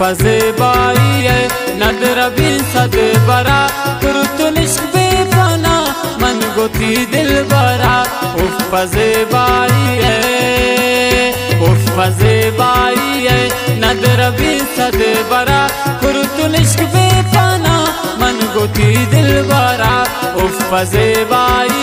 ज़ेबाई नदर भी सद बरा कुरुतुन इश्क बेपना मन गोती दिल बरा ज़ेबाई नदर भी सद बरा कुरुतुन इश्क बेपना मन गोती दिल बरा ज़ेबाई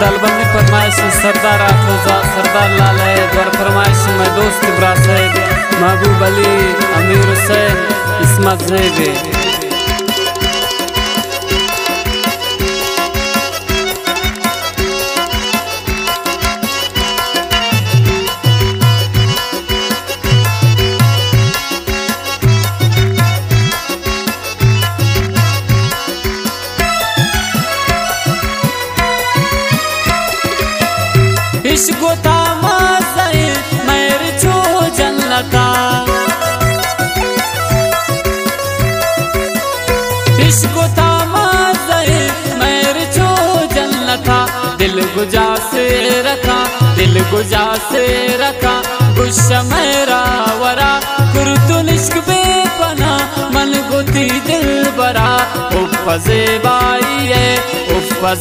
दलबंदी फरमाइश सरदार आफरोजा सरदार लाल है द्वार फरमाइश में दोस्त इब्रा साहब महबूब अली अमीर हुसैन इस्मत ज़ैब इश्क़ो था मज़े मेरे जो जन्नता इश्क़ो था मज़े मेरे जो जन्नता दिल गुजा से रखा गुस्सा मेरा वरा कुरुतुन इश्क बेपना मन गोती दिल बरा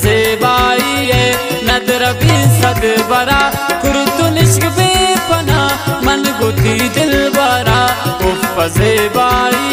ज़ेबाई नदर भी सद बरा कुरुतुन इश्क बेपना मन गोती दिल बरा ज़ेबाई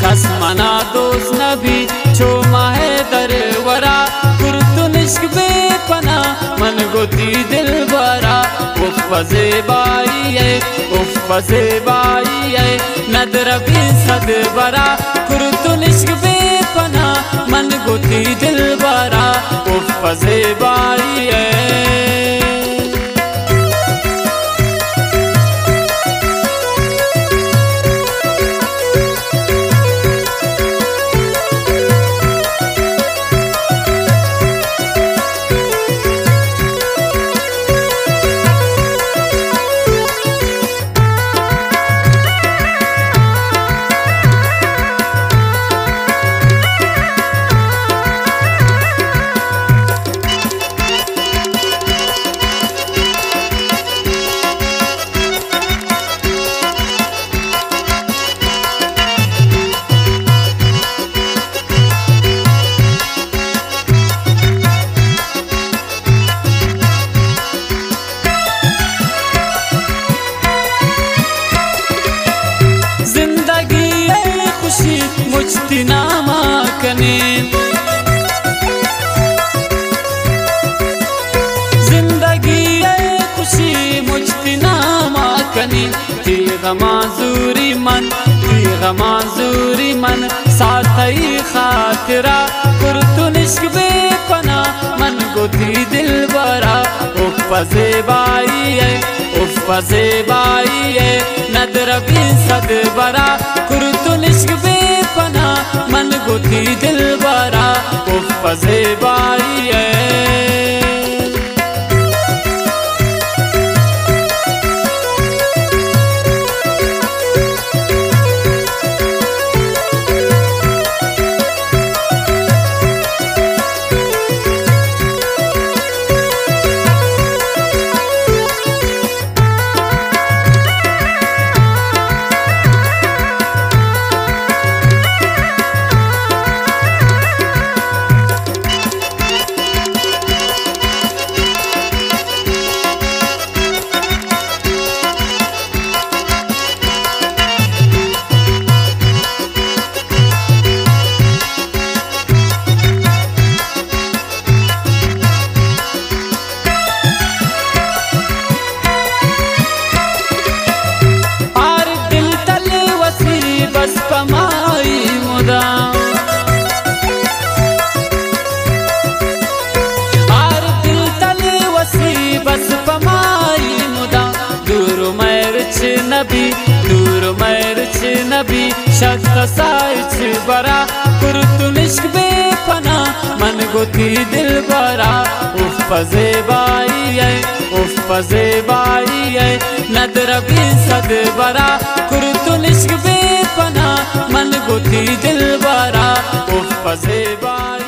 कसमना दोस्त नबी छो माहे दरवरा कुरुतुन इश्क बेपना मन गोती दिल बरा ज़ेबाई नदर भी सद बरा कुरुतुन इश्क बेपना मन गोती दिल बरा ज़ेबाई मुझती नामा कने जिंदगी खुशी मुझती नामा कने तीग माजूरी मन साथ ही खातिरा कुरुतुन इश्क बेपना मन गोती दिल बरा ज़ेबाई नदर भी सद बरा कुरुतुन इश्क बेपना मन गोती दिल बरा ज़ेबाई नबी शत साइच बरा कुर्तुल इश्क बेपना मन गोती दिल बरा उफ पजेबाई है उफ पजेबाई है नदर भी सद बरा कुर्तुल इश्क बेपना मन गोती दिल बरा उफ पजेबाई।